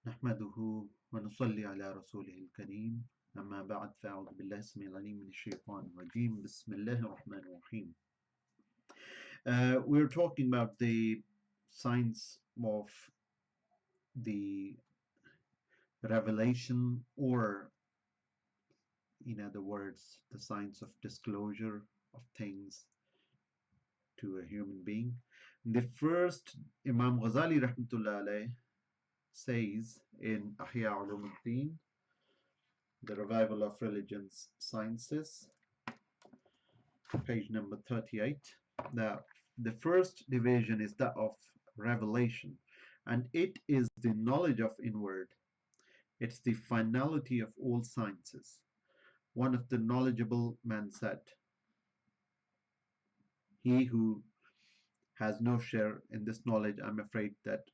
نحمده ونصلي على رسوله الكريم أما بعد فأعوذ بالله السميع العليم من الشيطان الرجيم بسم الله الرحمن الرحيم. We're talking about the science of the revelation, or in other words, the science of disclosure of things to a human being. The first, Imam Ghazali rahmatullah alayh says in Ahya Ulumuddin, the Revival of Religions Sciences, page number 38, that the first division is that of revelation, and it is the knowledge of inward. It's the finality of all sciences. One of the knowledgeable men said, he who has no share in this knowledge, I'm afraid that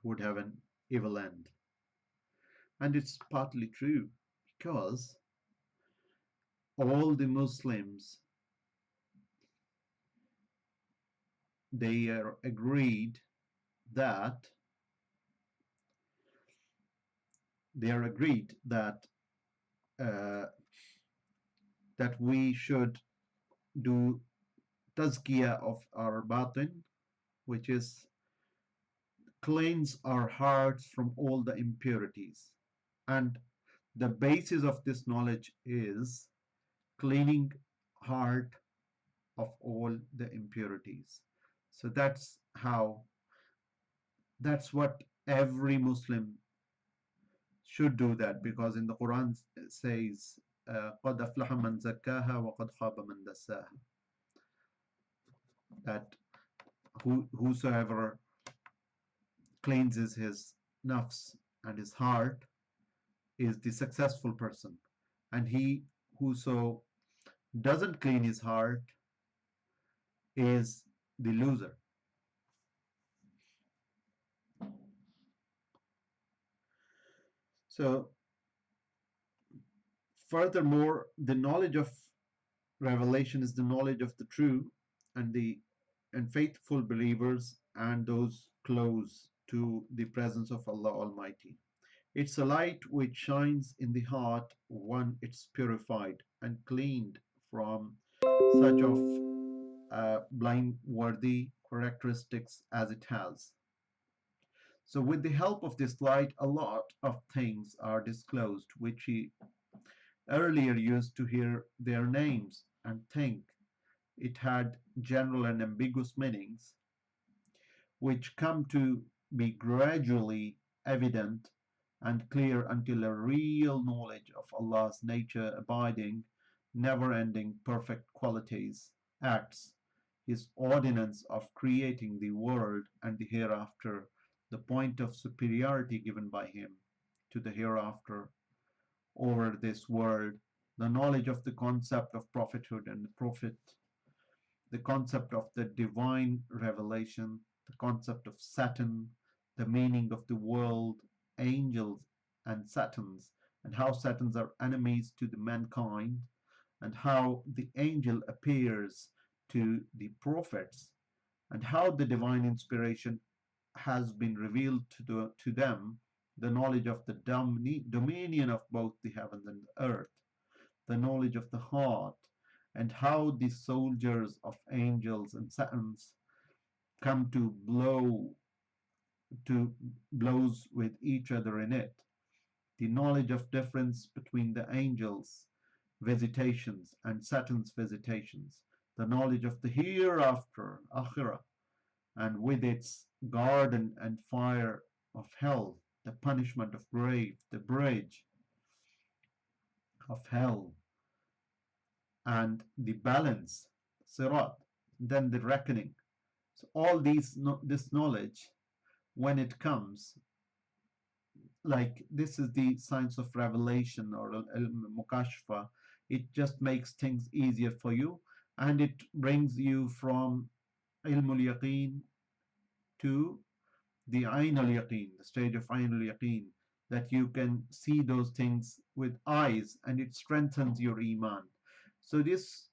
would have an evil end. And it's partly true, because all the Muslims, they are agreed that that we should do tazkiyah of our batin, which is cleanse our hearts from all the impurities. And the basis of this knowledge is cleaning heart of all the impurities. So that's what every Muslim should do, that, because in the Quran it says قَدْ أَفْلَحَ مَنْ زَكَّاهَا وَقَدْ خَابَ مَنْ دَسَّاهَا, that whosoever cleanses his nafs and his heart is the successful person, and he whoso doesn't clean his heart is the loser. So furthermore, the knowledge of revelation is the knowledge of the true and faithful believers and those close to the presence of Allah Almighty. It's a light which shines in the heart when it's purified and cleaned from such of blameworthy characteristics as it has. So with the help of this light, a lot of things are disclosed which he earlier used to hear their names and think it had general and ambiguous meanings, which come to be gradually evident and clear until a real knowledge of Allah's nature, abiding, never-ending perfect qualities, acts, His ordinance of creating the world and the hereafter, the point of superiority given by Him to the hereafter over this world, the knowledge of the concept of prophethood and the prophet, the concept of the divine revelation, the concept of Satan, the meaning of the world, angels and Satans, and how Satans are enemies to the mankind, and how the angel appears to the prophets, and how the divine inspiration has been revealed to them, the knowledge of the dominion of both the heavens and the earth, the knowledge of the heart, and how the soldiers of angels and Satans come to blows with each other in it, the knowledge of difference between the angels' visitations and Satan's visitations, the knowledge of the hereafter, akhirah, and with its garden and fire of hell, the punishment of grave, the bridge of hell, and the balance, sirat, then the reckoning. So all this knowledge, when it comes, like this is the science of revelation or al-mukashfa, it just makes things easier for you, and it brings you from ilmul yaqeen to the ayn al-yaqeen, the stage of ayn al-yaqeen, that you can see those things with eyes, and it strengthens your iman. So this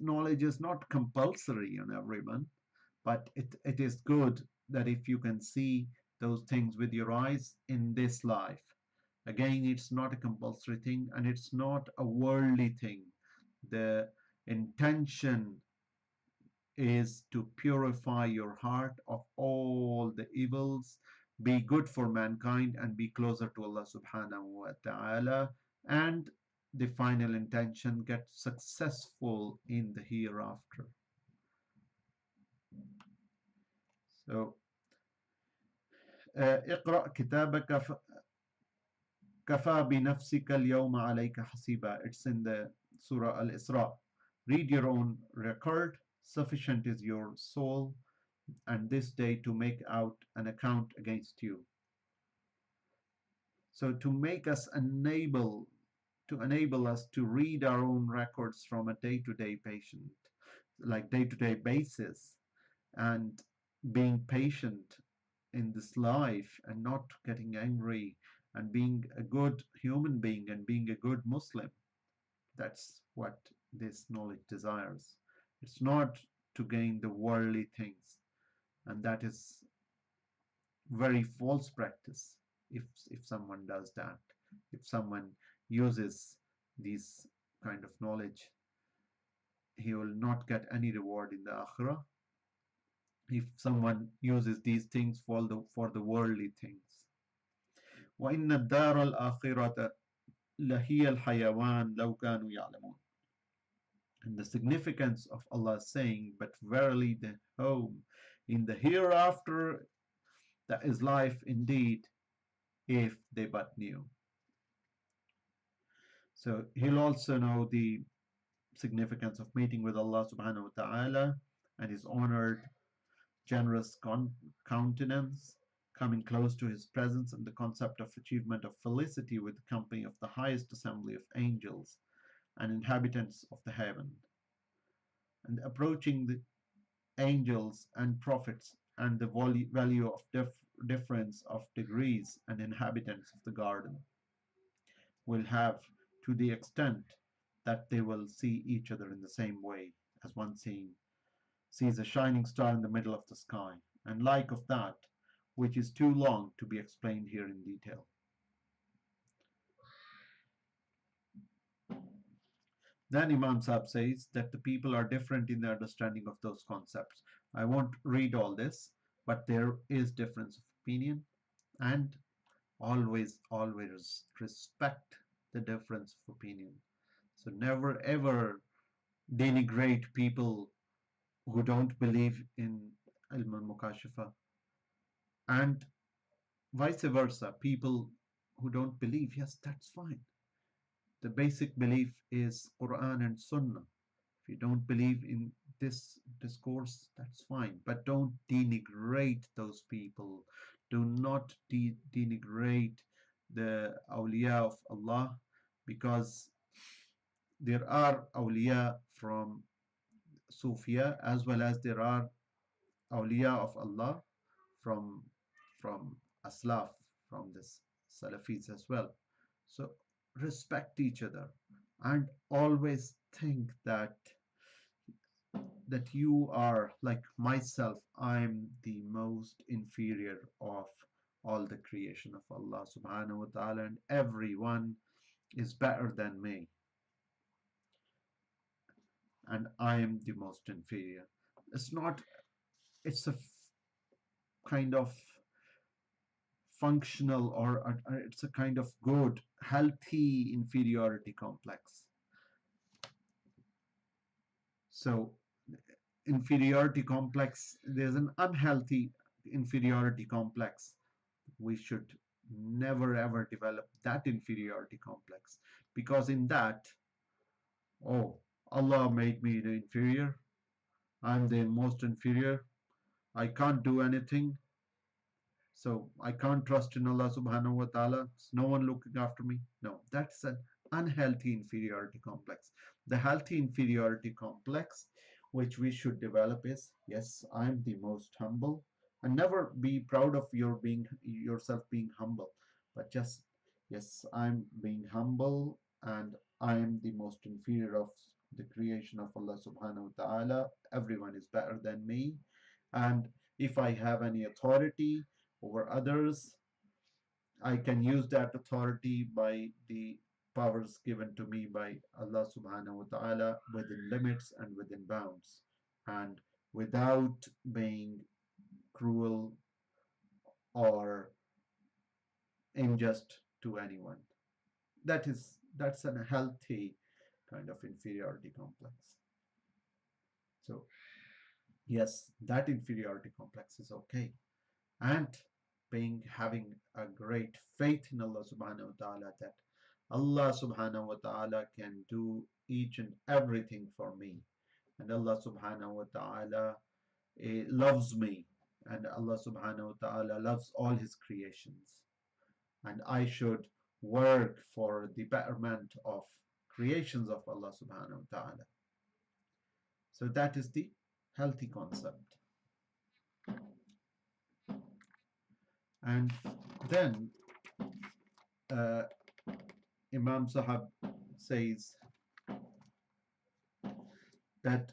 knowledge is not compulsory on everyone, but it is good that if you can see those things with your eyes in this life. Again, it's not a compulsory thing and it's not a worldly thing. The intention is to purify your heart of all the evils, be good for mankind, and be closer to Allah subhanahu wa ta'ala. And the final intention, get successful in the hereafter. So, اقرأ كتابك كفى بنفسك اليوم عليك حسيبا. It's in the Surah Al-Isra. Read your own record. Sufficient is your soul and this day to make out an account against you. So to make us enable us to read our own records from a day-to-day patient, like day-to-day basis, and being patient in this life and not getting angry and being a good human being and being a good Muslim. That's what this knowledge desires. It's not to gain the worldly things, and that is very false practice if someone does that. If someone uses these kind of knowledge, he will not get any reward in the akhirah. If someone uses these things for the worldly things. وَإِنَّ الدَّارَ الْآخِرَةَ لَهِيَ الْحَيَوَانِ لَوْ كَانُوا يَعْلَمُونَ. And the significance of Allah saying, but verily the home in the hereafter, that is life indeed, if they but knew. So he'll also know the significance of meeting with Allah subhanahu wa ta'ala and his honored, generous countenance, coming close to his presence, and the concept of achievement of felicity with the company of the highest assembly of angels and inhabitants of the heaven, and approaching the angels and prophets and the value of difference of degrees and inhabitants of the garden will have, to the extent that they will see each other in the same way as one sees a shining star in the middle of the sky, and like of that, which is too long to be explained here in detail. Then Imam Sahib says that the people are different in their understanding of those concepts. I won't read all this, but there is difference of opinion, and always respect the difference of opinion. So never ever denigrate people who don't believe in Ilm al-Mukashafa, and vice versa, people who don't believe, yes, that's fine. The basic belief is Quran and Sunnah. If you don't believe in this discourse, that's fine, but don't denigrate those people. Do not denigrate the awliya of Allah, because there are awliya from Sufia as well as there are awliya of Allah from Aslaf, from this Salafis as well. So respect each other and always think that you are like myself. I'm the most inferior of all the creation of Allah subhanahu wa ta'ala, and everyone is better than me, and I am the most inferior. It's a kind of functional, or it's a kind of good, healthy inferiority complex. So inferiority complex, there's an unhealthy inferiority complex. We should never ever develop that inferiority complex, because in that, oh, Allah made me the inferior, I'm the most inferior, I can't do anything, so I can't trust in Allah subhanahu wa ta'ala, there's no one looking after me. No, that's an unhealthy inferiority complex. The healthy inferiority complex which we should develop is, yes, I'm the most humble, and never be proud of yourself being humble, but just, yes, I'm being humble and I am the most inferior of the creation of Allah subhanahu wa ta'ala. Everyone is better than me, and if I have any authority, over others. I can use that authority by the powers given to me by Allah subhanahu wa ta'ala within limits and within bounds, and without being cruel or unjust to anyone. That's a healthy kind of inferiority complex. So yes, that inferiority complex is okay. And having a great faith in Allah subhanahu wa ta'ala, that Allah subhanahu wa ta'ala can do each and everything for me, and Allah subhanahu wa ta'ala loves me, and Allah subhanahu wa ta'ala loves all his creations, and I should work for the betterment of creations of Allah subhanahu wa ta'ala. So that is the healthy concept. And then Imam Sahab says that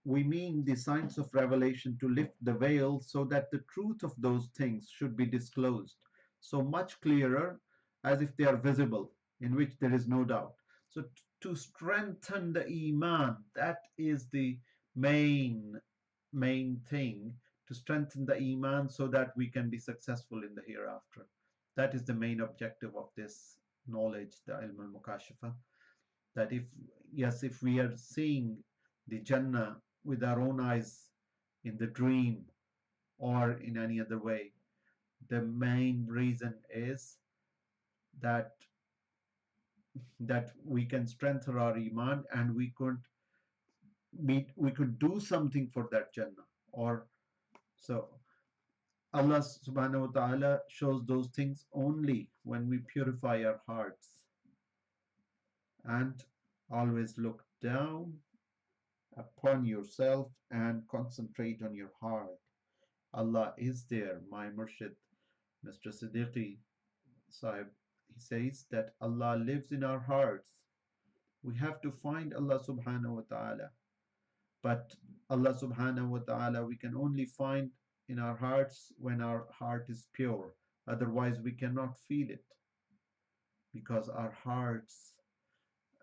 we mean the science of revelation to lift the veil so that the truth of those things should be disclosed, so much clearer as if they are visible, in which there is no doubt. So to strengthen the Iman, that is the main thing, to strengthen the Iman so that we can be successful in the hereafter. That is the main objective of this knowledge, the ilm al-mukashafa, that if we are seeing the Jannah with our own eyes in the dream or in any other way, the main reason is that we can strengthen our Iman, and we could do something for that Jannah. Or so Allah subhanahu wa ta'ala shows those things only when we purify our hearts and always look down upon yourself and concentrate on your heart. Allah is there. My Murshid, Mr. Siddiqui Sahib, he says that Allah lives in our hearts. We have to find Allah subhanahu wa ta'ala. But Allah subhanahu wa ta'ala we can only find in our hearts when our heart is pure. Otherwise we cannot feel it, because our hearts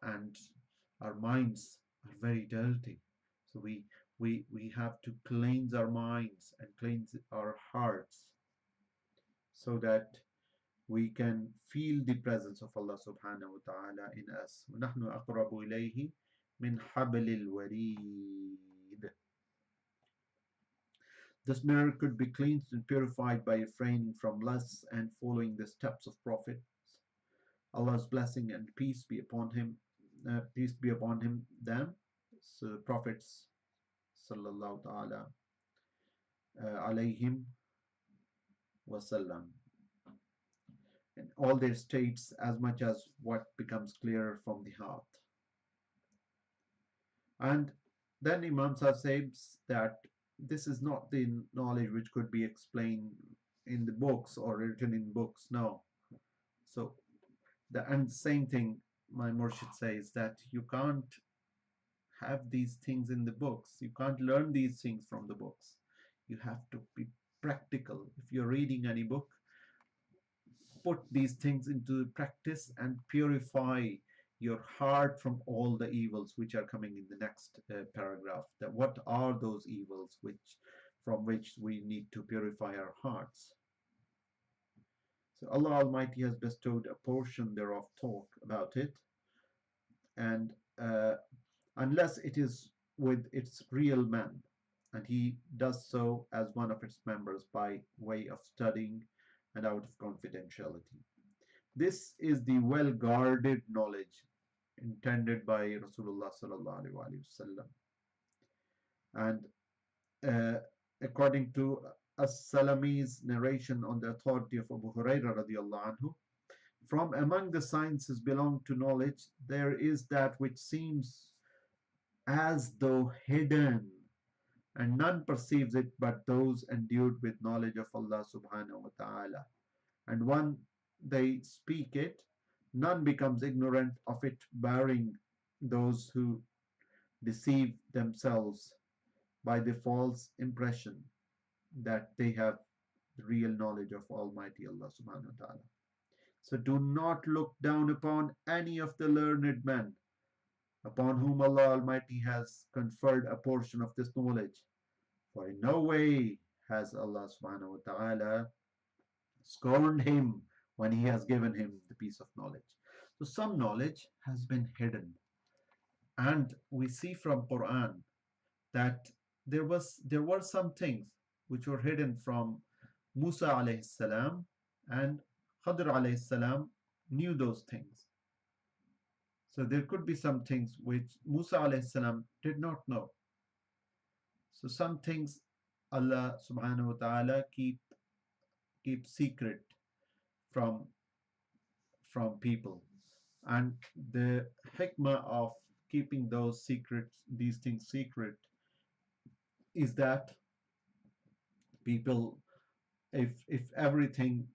and our minds are very dirty. So we have to cleanse our minds and cleanse our hearts so that we can feel the presence of Allah subhanahu wa ta'ala in us. وَنَحْنُ أَقْرَبُ إِلَيْهِ مِنْ حَبْلِ الْوَرِيدِ. This mirror could be cleansed and purified by refraining from lusts and following the steps of prophets. Allah's blessing and peace be upon him, them. So the prophets sallallahu ta'ala alayhim wasallam, in all their states, as much as what becomes clearer from the heart. And then Imam Sahib says that this is not the knowledge which could be explained in the books or written in books. No. So and same thing my Murshid says, that you can't have these things in the books. You can't learn these things from the books. You have to be practical. If you're reading any book, put these things into practice and purify your heart from all the evils which are coming in the next paragraph. That what are those evils from which we need to purify our hearts. So Allah Almighty has bestowed a portion thereof talk about it, and unless it is with its real man, and he does so as one of its members by way of studying and out of confidentiality. This is the well-guarded knowledge intended by Rasulullah sallallahu alaihi wasallam. And according to As-Salami's narration on the authority of Abu Hurairah radiallahu anhu, from among the sciences belong to knowledge, there is that which seems as though hidden, and none perceives it but those endued with knowledge of Allah subhanahu wa ta'ala. And when they speak it, none becomes ignorant of it, barring those who deceive themselves by the false impression that they have the real knowledge of Almighty Allah subhanahu wa ta'ala. So do not look down upon any of the learned men upon whom Allah Almighty has conferred a portion of this knowledge. For in no way has Allah subhanahu wa ta'ala scorned him when he has given him the piece of knowledge. So some knowledge has been hidden. And we see from Quran that there were some things which were hidden from Musa alayhi salam, and Khadr alayhi salam knew those things. So there could be some things which Musa alayhi salam did not know. So some things Allah subhanahu wa ta'ala keep secret from people. And the hikmah of keeping these things secret is that people, if everything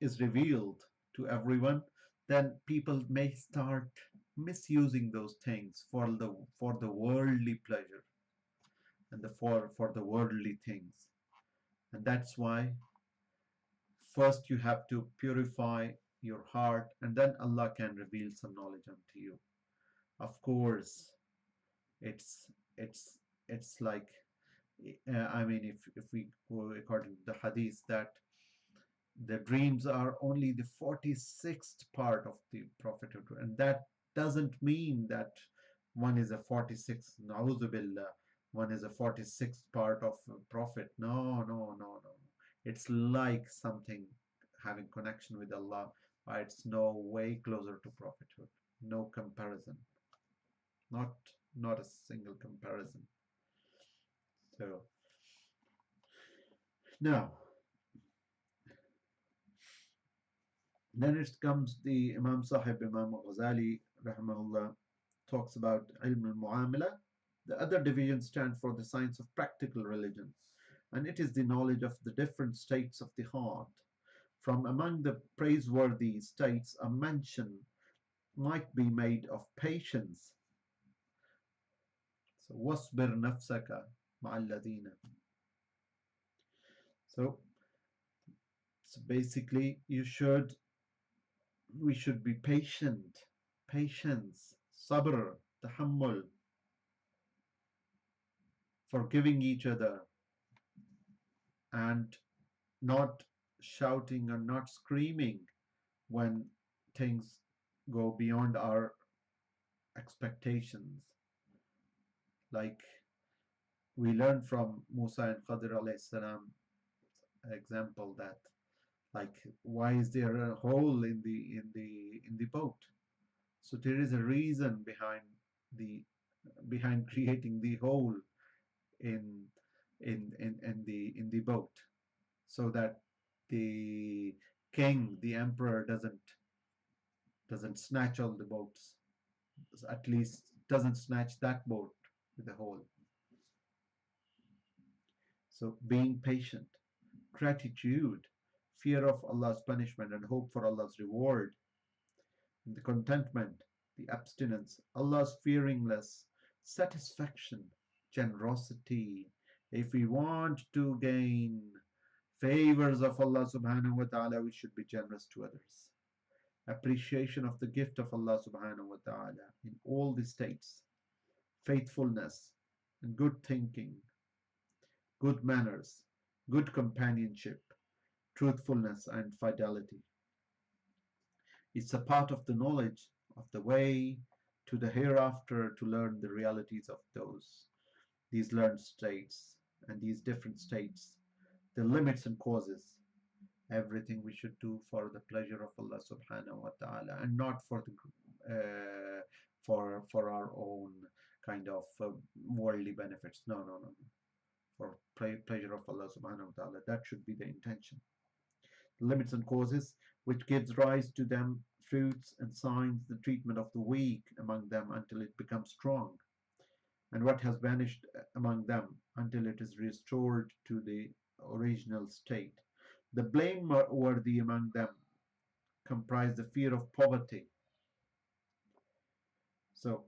is revealed to everyone, then people may start misusing those things for the worldly pleasure and for the worldly things. And that's why first you have to purify your heart, and then Allah can reveal some knowledge unto you. Of course, it's like, I mean, if we go according to the hadith, that the dreams are only the 46th part of the prophethood, and that doesn't mean that one is a 46th, na'udhu billah, one is a 46th part of a prophet. No, no, no, no. It's like something having connection with Allah, but it's no way closer to prophethood. No comparison. Not a single comparison. So now, then it comes the Imam Sahib, Imam Ghazali, rahimahullah, talks about ilm al-mu'amala. The other division stands for the science of practical religion, and it is the knowledge of the different states of the heart. From among the praiseworthy states, a mention might be made of patience. So, wasbir nafsaka ma'alladina. So basically, we should be patient, patience, sabr, tahammul, forgiving each other, and not shouting and not screaming when things go beyond our expectations. Like we learn from Musa and Khadr alayhi salam example, that like, why is there a hole in the boat? So there is a reason behind creating the hole in the boat, so that the king, the emperor, doesn't snatch all the boats, at least doesn't snatch that boat with a hole. So being patient, gratitude, fear of Allah's punishment and hope for Allah's reward, and the contentment, the abstinence, Allah's fearingness, satisfaction, generosity. If we want to gain favors of Allah subhanahu wa ta'ala, we should be generous to others. Appreciation of the gift of Allah subhanahu wa ta'ala in all the states, faithfulness and good thinking, good manners, good companionship, truthfulness and fidelity. It's a part of the knowledge of the way to the hereafter, to learn the realities of these learned states and these different states, the limits and causes. Everything we should do for the pleasure of Allah subhanahu wa ta'ala, and not for our own kind of worldly benefits. No, no, no, no. For pleasure of Allah subhanahu wa ta'ala, that should be the intention. The limits and causes which gives rise to them, fruits and signs, the treatment of the weak among them until it becomes strong, and what has vanished among them until it is restored to the original state. The blameworthy among them comprise the fear of poverty. So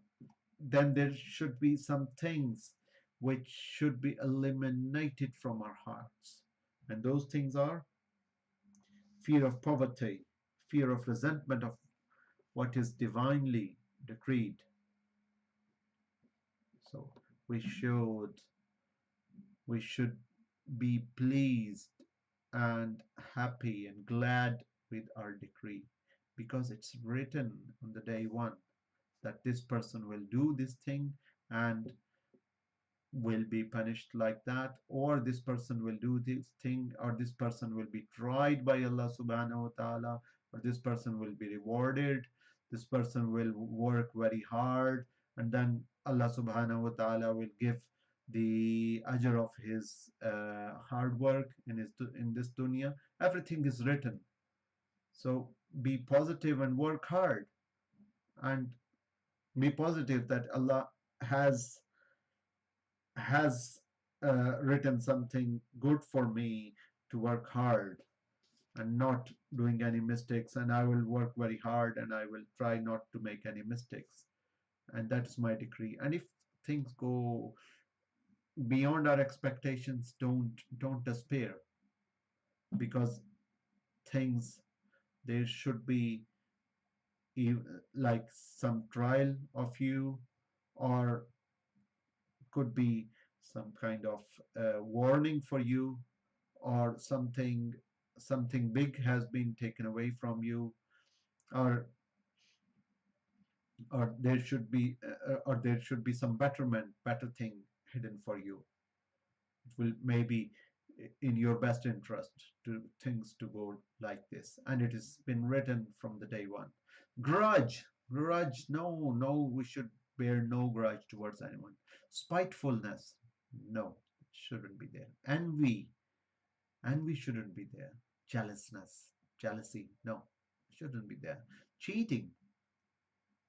then there should be some things which should be eliminated from our hearts. And those things are fear of poverty, fear of resentment of what is divinely decreed. So we should we should be pleased and happy and glad with our decree, because it's written on the day one that this person will do this thing and will be punished like that, or this person will do this thing, or this person will be tried by Allah subhanahu wa ta'ala, or this person will be rewarded, this person will work very hard, and then Allah subhanahu wa ta'ala will give the ajr of his hard work in this dunya. Everything is written. So be positive and work hard, and be positive that Allah has written something good for me to work hard and not doing any mistakes, and I will work very hard and I will try not to make any mistakes, and that's my decree. And if things go beyond our expectations, don't despair, because things, there should be like some trial of you, or could be some kind of warning for you, or something big has been taken away from you, or there should be some better thing hidden for you. It will maybe in your best interest to things to go like this, and it has been written from the day one. Grudge, no, no, we should bear no grudge towards anyone. Spitefulness, no, it shouldn't be there. Envy shouldn't be there. Jealousy, no, shouldn't be there. Cheating,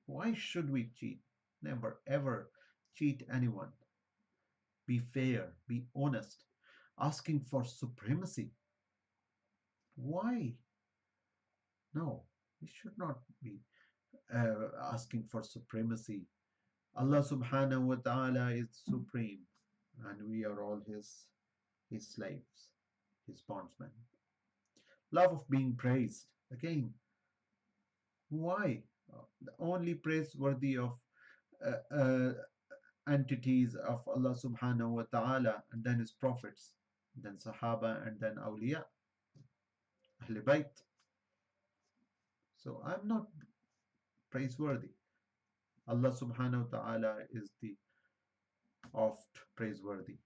why should we cheat? Never ever cheat anyone. Be fair, be honest. Asking for supremacy, why? No, we should not be asking for supremacy. Allah subhanahu wa ta'ala is supreme, and we are all his slaves, his bondsmen. Love of being praised, again, why? The only praiseworthy of uh, uh, entities of Allah subhanahu wa ta'ala, and then his prophets, then Sahaba, and then Awliya, Ahl Bayt. So I'm not praiseworthy. Allah subhanahu wa ta'ala is the oft praiseworthy.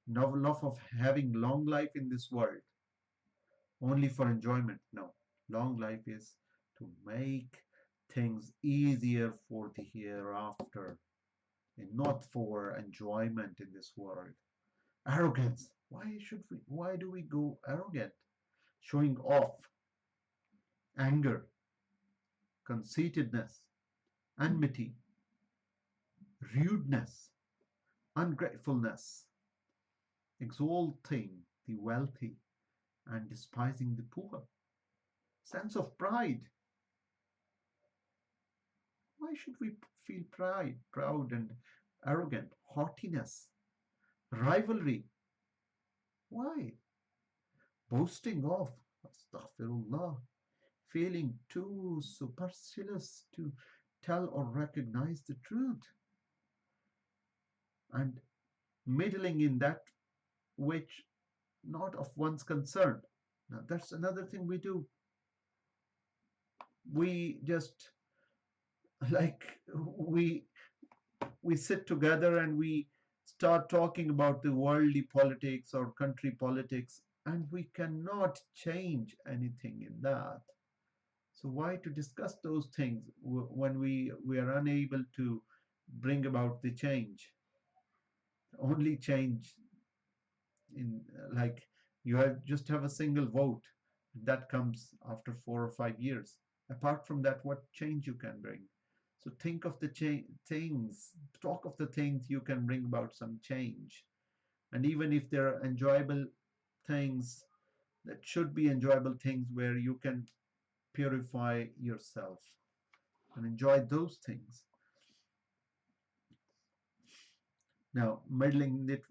No love of having long life in this world only for enjoyment. No, long life is to make things easier for the hereafter, and not for enjoyment in this world. Arrogance. Why do we go arrogant? Showing off, anger, conceitedness, enmity, rudeness, ungratefulness, exalting the wealthy and despising the poor, sense of pride. Why should we feel proud and arrogant? Haughtiness, rivalry. Why? Boasting of, astaghfirullah, feeling too supercilious to tell or recognize the truth, and meddling in that which not of one's concern. Now that's another thing we do. We just like we sit together and we start talking about the worldly politics or country politics, and we cannot change anything in that. So why to discuss those things when we are unable to bring about the change? Only change in like just have a single vote that comes after 4 or 5 years. Apart from that, what change you can bring? So think of the things, talk of the things you can bring about some change. And even if there are enjoyable things, that should be enjoyable things where you can purify yourself and enjoy those things. Now, meddling in it,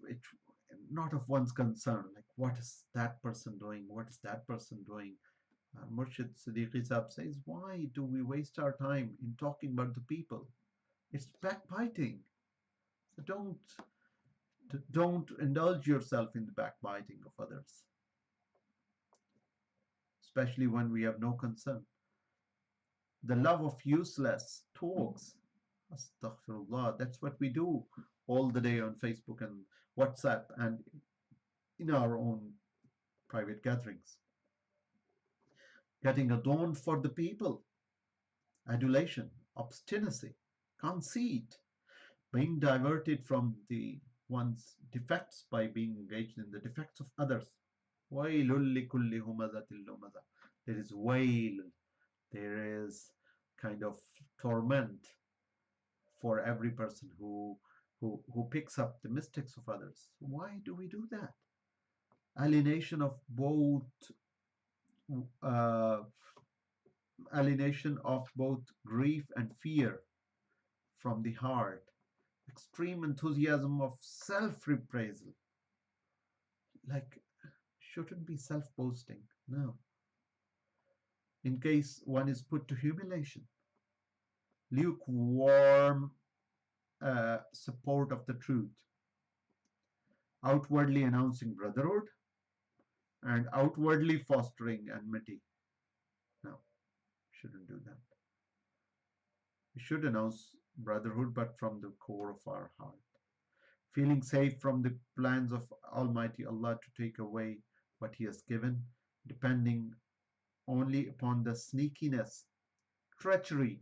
not of one's concern, like what is that person doing, what is that person doing. Murshid Siddiqui Sahib says, why do we waste our time in talking about the people? It's backbiting. So don't indulge yourself in the backbiting of others, especially when we have no concern. The love of useless talks. Astaghfirullah. That's what we do all the day on Facebook and WhatsApp and in our own private gatherings. Getting adorned for the people, adulation, obstinacy, conceit, being diverted from the one's defects by being engaged in the defects of others. وَيْلٌ لِكُلِّ هُمَزَةٍ لُمَزَةٍ. There is wail, there is kind of torment for every person who picks up the mistakes of others. Why do we do that? Alienation of both uh, alienation of both grief and fear from the heart, extreme enthusiasm of self-reprisal. Like, shouldn't be self-boasting. No. In case one is put to humiliation. Lukewarm support of the truth. Outwardly announcing brotherhood and outwardly fostering enmity. No, shouldn't do that. We should announce brotherhood, but from the core of our heart. Feeling safe from the plans of Almighty Allah to take away what He has given, depending only upon the sneakiness, treachery,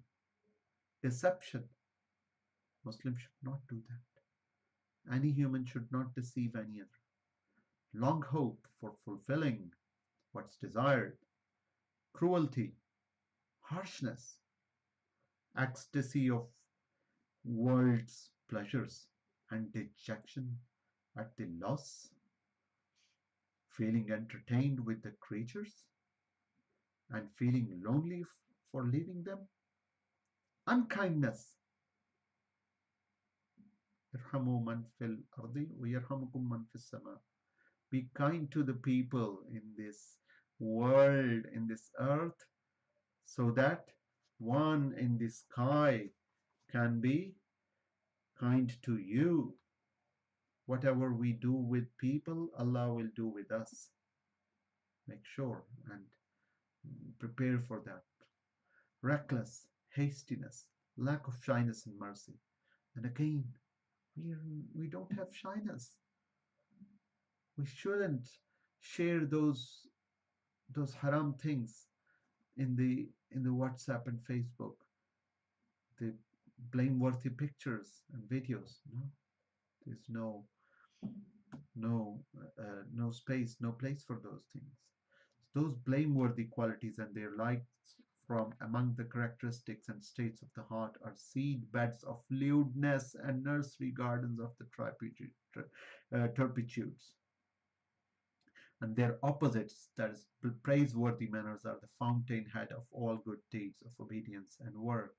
deception. Muslims should not do that. Any human should not deceive any other. Long hope for fulfilling what's desired, cruelty, harshness, ecstasy of world's pleasures, and dejection at the loss, feeling entertained with the creatures, and feeling lonely for leaving them, unkindness. Irhamu man fil ardi wa yarhamukum man fis sama. Be kind to the people in this world, in this earth, so that one in the sky can be kind to you. Whatever we do with people, Allah will do with us. Make sure and prepare for that. Reckless, hastiness, lack of shyness and mercy. And again, we don't have shyness. We shouldn't share those haram things in the WhatsApp and Facebook, the blameworthy pictures and videos. No, there's no space, no place for those things. Those blameworthy qualities and their likes from among the characteristics and states of the heart are seed beds of lewdness and nursery gardens of the turpitudes. And their opposites, that is, praiseworthy manners, are the fountainhead of all good deeds of obedience and work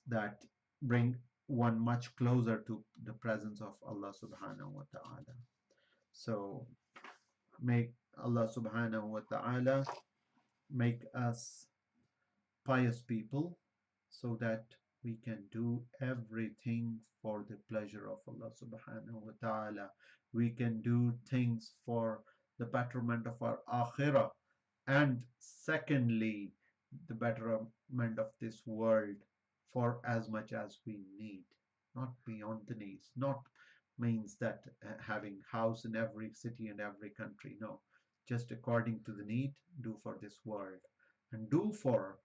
that bring one much closer to the presence of Allah subhanahu wa ta'ala. So make Allah subhanahu wa ta'ala make us pious people so that we can do everything for the pleasure of Allah subhanahu wa ta'ala. We can do things for the betterment of our akhirah, and secondly, the betterment of this world for as much as we need, not beyond the needs. Not means that having house in every city and every country. No, just according to the need, do for this world and do for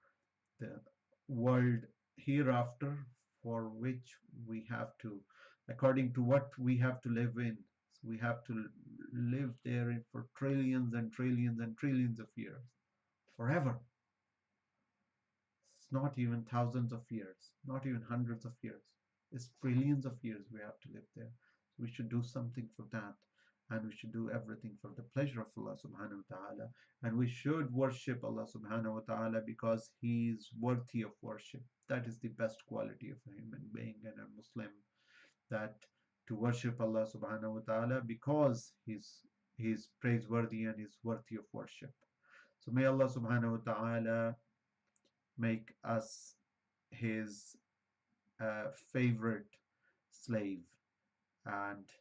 the world hereafter, for which we have to, according to what we have to live in. So we have to live there for trillions and trillions and trillions of years, forever. It's not even thousands of years, not even hundreds of years. It's trillions of years we have to live there. So we should do something for that. And we should do everything for the pleasure of Allah subhanahu wa ta'ala. And we should worship Allah subhanahu wa ta'ala because He is worthy of worship. That is the best quality of a human being and a Muslim, that to worship Allah subhanahu wa ta'ala, because He's praiseworthy and is worthy of worship. So may Allah subhanahu wa ta'ala make us His favorite slave, and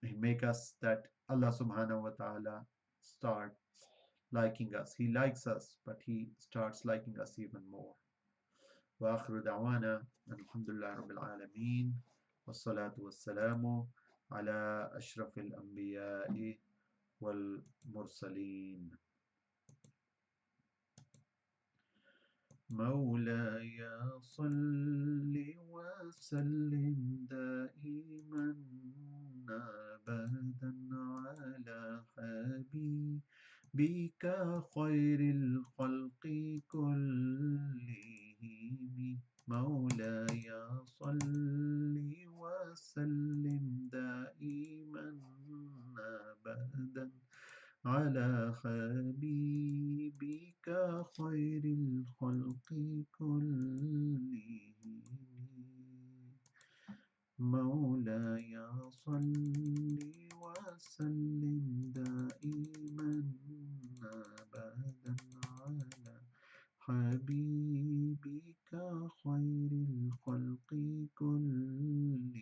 He make us that Allah subhanahu wa ta'ala starts liking us. He likes us, but He starts liking us even more. وآخر دعوانا أن الحمد لله رب العالمين والصلاة والسلام على أشرف الأنبياء والمرسلين. مولاي صل وسلم دائما أبدا على حبيبك خير الخلق كلهم. مولاي صل وسلم دائما أبدا على حبيبك خير الخلق كلهم. مولاي صل وسلم دائما أبدا على حبيبك خير الخلق كلهم.